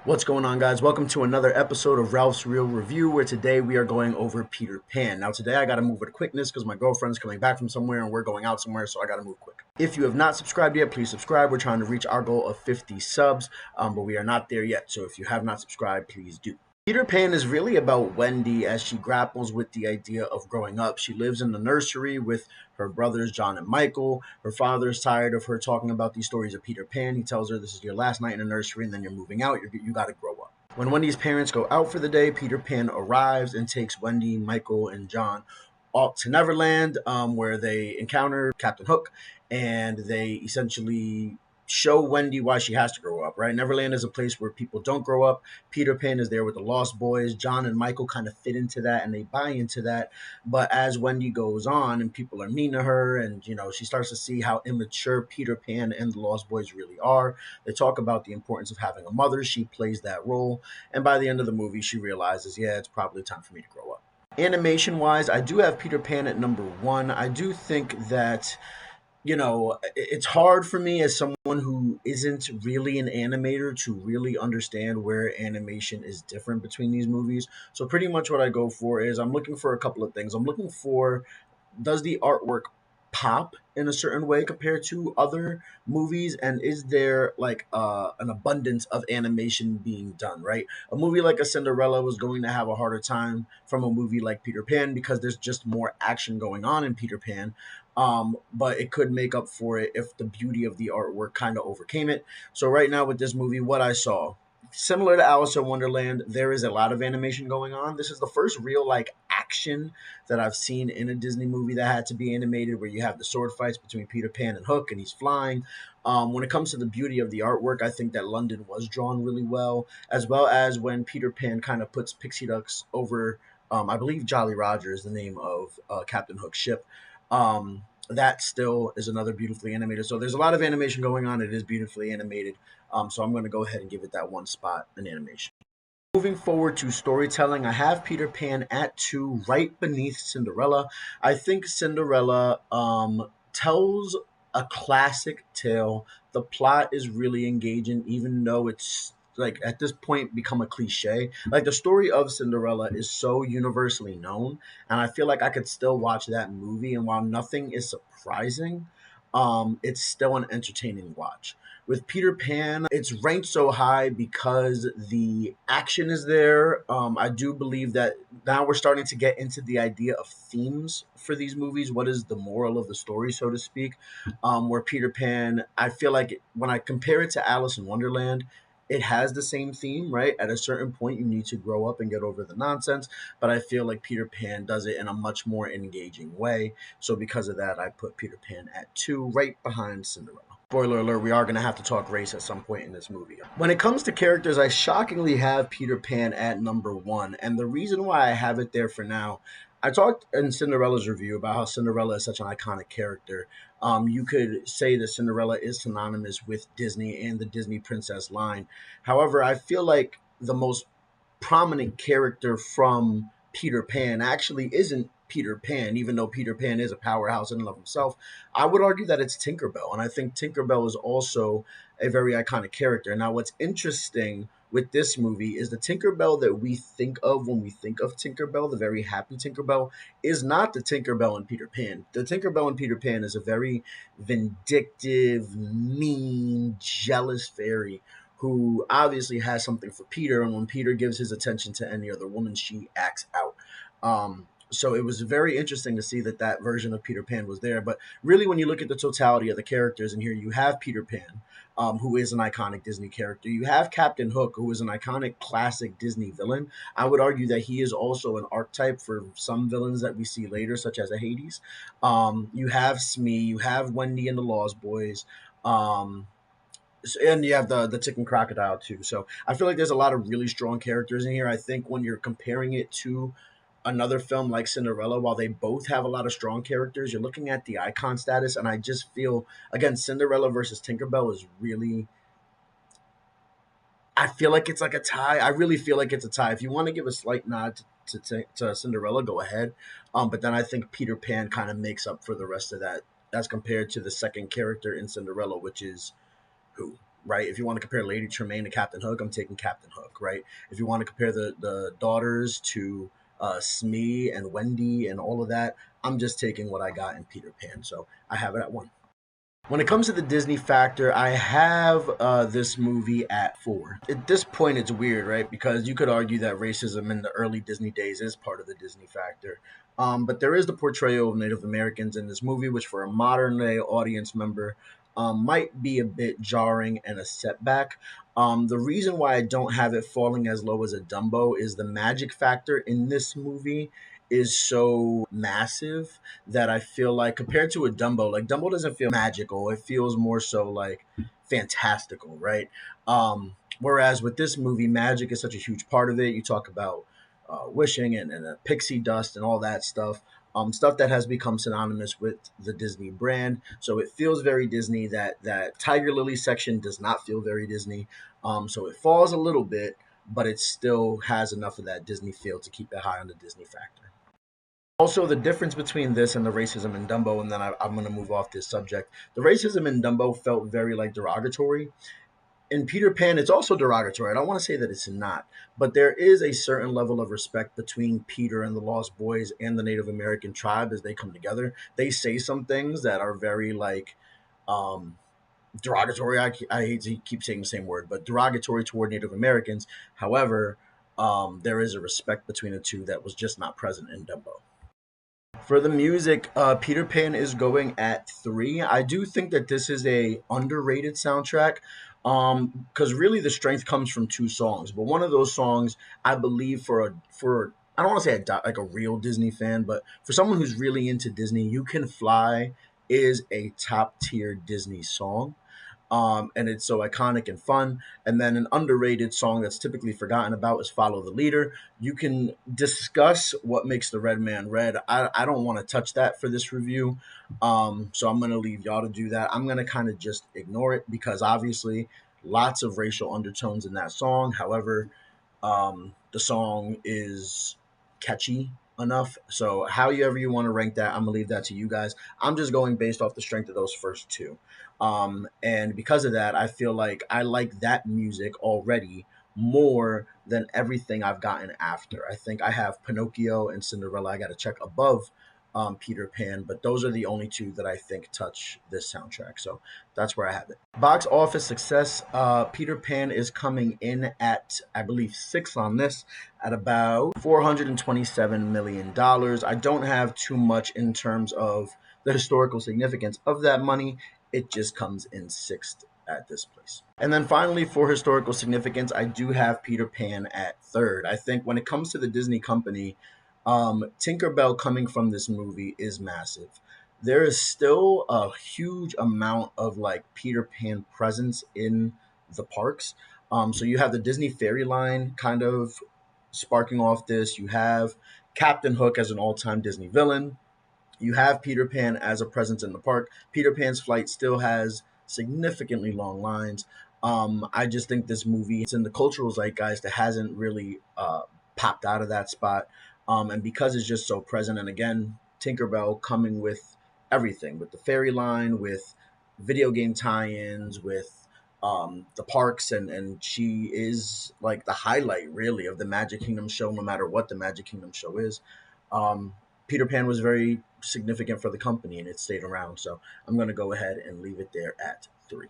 What's going on, guys? Welcome to another episode of Ralph's Real Review, where today we are going over Peter Pan. Now, today I got to move with quickness because my girlfriend's coming back from somewhere and we're going out somewhere, so I got to move quick. If you have not subscribed yet, please subscribe. We're trying to reach our goal of 50 subs, but we are not there yet, so if you have not subscribed, please do. Peter Pan is really about Wendy as she grapples with the idea of growing up. She lives in the nursery with her brothers, John and Michael. Her father is tired of her talking about these stories of Peter Pan. He tells her this is your last night in the nursery and then you're moving out. You got to grow up. When Wendy's parents go out for the day, Peter Pan arrives and takes Wendy, Michael, and John off to Neverland, where they encounter Captain Hook, and they essentially show Wendy why she has to grow up, right? Neverland is a place where people don't grow up. Peter Pan is there with the Lost Boys. John and Michael kind of fit into that and they buy into that. But as Wendy goes on and people are mean to her and, she starts to see how immature Peter Pan and the Lost Boys really are. They talk about the importance of having a mother. She plays that role. And by the end of the movie, she realizes, yeah, it's probably time for me to grow up. Animation wise, I do have Peter Pan at number one. I do think that it's hard for me as someone who isn't really an animator to really understand where animation is different between these movies. So pretty much what I go for is I'm looking for a couple of things. I'm looking for, does the artwork pop in a certain way compared to other movies, and is there like an abundance of animation being done, right? A movie like a Cinderella was going to have a harder time from a movie like Peter Pan because there's just more action going on in Peter Pan. But it could make up for it if the beauty of the artwork kind of overcame it. So right now with this movie, what I saw, similar to Alice in Wonderland, there is a lot of animation going on. This is the first real like action that I've seen in a Disney movie that had to be animated, where you have the sword fights between Peter Pan and Hook, and he's flying. When it comes to the beauty of the artwork, I think that London was drawn really well as when Peter Pan kind of puts pixie ducks over. I believe Jolly Roger is the name of Captain Hook's ship. That still is another beautifully animated. So there's a lot of animation going on. It is beautifully animated. So I'm going to go ahead and give it that one spot in animation. Moving forward to storytelling, I have Peter Pan at two, right beneath Cinderella. I think Cinderella tells a classic tale. The plot is really engaging, even though it's like at this point become a cliche. Like the story of Cinderella is so universally known, and I feel like I could still watch that movie, and while nothing is surprising, it's still an entertaining watch. With Peter Pan, it's ranked so high because the action is there. I do believe that now we're starting to get into the idea of themes for these movies. What is the moral of the story, so to speak? Where Peter Pan, I feel like when I compare it to Alice in Wonderland, it has the same theme, right? At a certain point, you need to grow up and get over the nonsense. But I feel like Peter Pan does it in a much more engaging way. So because of that, I put Peter Pan at two, right behind Cinderella. Spoiler alert, we are going to have to talk race at some point in this movie. When it comes to characters, I shockingly have Peter Pan at number one. And the reason why I have it there for now, I talked in Cinderella's review about how Cinderella is such an iconic character. You could say that Cinderella is synonymous with Disney and the Disney princess line. However, I feel like the most prominent character from Peter Pan actually isn't Peter Pan, even though Peter Pan is a powerhouse in and of himself. I would argue that it's Tinkerbell, and I think Tinkerbell is also a very iconic character. Now, what's interesting with this movie is the Tinkerbell that we think of when we think of Tinkerbell, the very happy Tinkerbell, is not the Tinkerbell in Peter Pan. The Tinkerbell in Peter Pan is a very vindictive, mean, jealous fairy who obviously has something for Peter, and when Peter gives his attention to any other woman, she acts out. So it was very interesting to see that that version of Peter Pan was there. But really, when you look at the totality of the characters, and here you have Peter Pan, who is an iconic Disney character. You have Captain Hook, who is an iconic classic Disney villain. I would argue that he is also an archetype for some villains that we see later, such as a Hades. You have Smee, you have Wendy and the Lost Boys. And you have the chicken crocodile too. So I feel like there's a lot of really strong characters in here. I think when you're comparing it to another film like Cinderella, while they both have a lot of strong characters, you're looking at the icon status, and I just feel again Cinderella versus Tinkerbell is really. I feel like it's like a tie. I really feel like it's a tie. If you want to give a slight nod to Cinderella, go ahead. But then I think Peter Pan kind of makes up for the rest of that as compared to the second character in Cinderella, which is who? right? If you want to compare Lady Tremaine to Captain Hook, I'm taking Captain Hook, right? If you want to compare the daughters to Smee and Wendy and all of that, I'm just taking what I got in Peter Pan. So I have it at 1. When it comes to the Disney factor, I have this movie at 4. At this point, it's weird, right? Because you could argue that racism in the early Disney days is part of the Disney factor. But there is the portrayal of Native Americans in this movie, which for a modern day audience member might be a bit jarring and a setback. The reason why I don't have it falling as low as a Dumbo is the magic factor in this movie is so massive that I feel like compared to a Dumbo, like Dumbo doesn't feel magical. It feels more so like fantastical, right? Whereas with this movie, magic is such a huge part of it. You talk about wishing and pixie dust and all that stuff. Stuff that has become synonymous with the Disney brand. So it feels very Disney. That Tiger Lily section does not feel very Disney. So it falls a little bit, but it still has enough of that Disney feel to keep it high on the Disney factor. Also, the difference between this and the racism in Dumbo, and then I'm going to move off this subject. The racism in Dumbo felt very like derogatory. In Peter Pan, it's also derogatory. I don't want to say that it's not, but there is a certain level of respect between Peter and the Lost Boys and the Native American tribe as they come together. They say some things that are very like um, derogatory. I hate to keep saying the same word, but derogatory toward Native Americans. However, there is a respect between the two that was just not present in Dumbo. For the music, Peter Pan is going at 3. I do think that this is a underrated soundtrack, because really the strength comes from 2 songs. But one of those songs, I believe, for I don't want to say like a real Disney fan, but for someone who's really into Disney, "You Can Fly" is a top tier Disney song, and it's so iconic and fun. And then an underrated song that's typically forgotten about is "Follow the Leader." You can discuss what makes the red man red. I don't want to touch that for this review, so I'm going to leave y'all to do that. I'm going to kind of just ignore it because obviously lots of racial undertones in that song. However, the song is catchy enough. So, however you want to rank that, I'm gonna leave that to you guys. I'm just going based off the strength of those first 2, and because of that, I feel like I like that music already more than everything I've gotten after. I think I have Pinocchio and Cinderella. I got to check above Peter Pan, but those are the only 2 that I think touch this soundtrack. So that's where I have it. Box office success. Peter Pan is coming in at, I believe, 6 on this, at about $427 million. I don't have too much in terms of the historical significance of that money. It just comes in 6th at this place. And then finally, for historical significance, I do have Peter Pan at 3rd. I think when it comes to the Disney company, Tinkerbell coming from this movie is massive. There is still a huge amount of like Peter Pan presence in the parks. So you have the Disney Fairy Line kind of sparking off this. You have Captain Hook as an all-time Disney villain. You have Peter Pan as a presence in the park. Peter Pan's flight still has significantly long lines. I just think this movie, it's in the cultural zeitgeist that hasn't really popped out of that spot. And because it's just so present, and again, Tinkerbell coming with everything, with the fairy line, with video game tie-ins, with the parks, and she is like the highlight really of the Magic Kingdom show, no matter what the Magic Kingdom show is. Um, Peter Pan was very significant for the company and it stayed around. So I'm going to go ahead and leave it there at 3.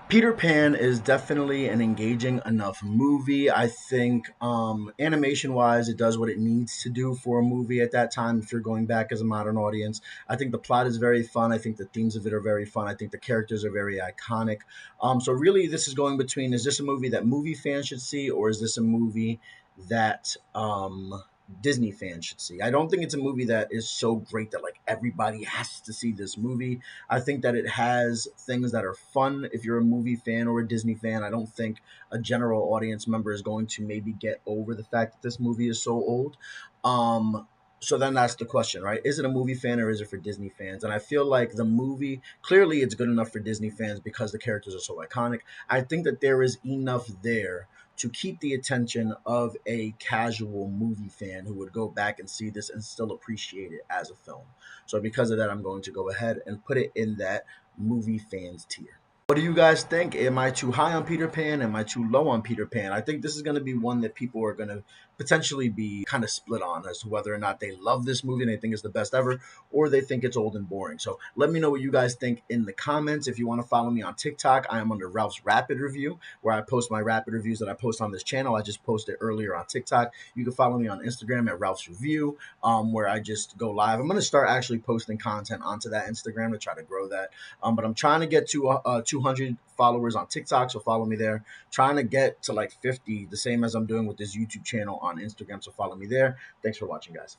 Peter Pan is definitely an engaging enough movie. I think animation wise, it does what it needs to do for a movie at that time. If you're going back as a modern audience, I think the plot is very fun. I think the themes of it are very fun. I think the characters are very iconic. So really, this is going between: is this a movie that movie fans should see, or is this a movie that Disney fans should see? I don't think it's a movie that is so great that like everybody has to see this movie. I think that it has things that are fun if you're a movie fan or a Disney fan. I don't think a general audience member is going to maybe get over the fact that this movie is so old. So then that's the question, right? Is it a movie fan or is it for Disney fans? And I feel like the movie, clearly it's good enough for Disney fans because the characters are so iconic. I think that there is enough there to keep the attention of a casual movie fan who would go back and see this and still appreciate it as a film. So because of that, I'm going to go ahead and put it in that movie fans tier. What do you guys think? Am I too high on Peter Pan? Am I too low on Peter Pan? I think this is going to be one that people are going to potentially be kind of split on as to whether or not they love this movie and they think it's the best ever, or they think it's old and boring. So let me know what you guys think in the comments. If you want to follow me on TikTok, I am under Ralph's Rapid Review, where I post my rapid reviews that I post on this channel. I just posted earlier on TikTok. You can follow me on Instagram at Ralph's Review, where I just go live. I'm going to start actually posting content onto that Instagram to try to grow that. But I'm trying to get to 200 followers on TikTok, so follow me there. Trying to get to like 50, the same as I'm doing with this YouTube channel on Instagram, so follow me there. Thanks for watching, guys.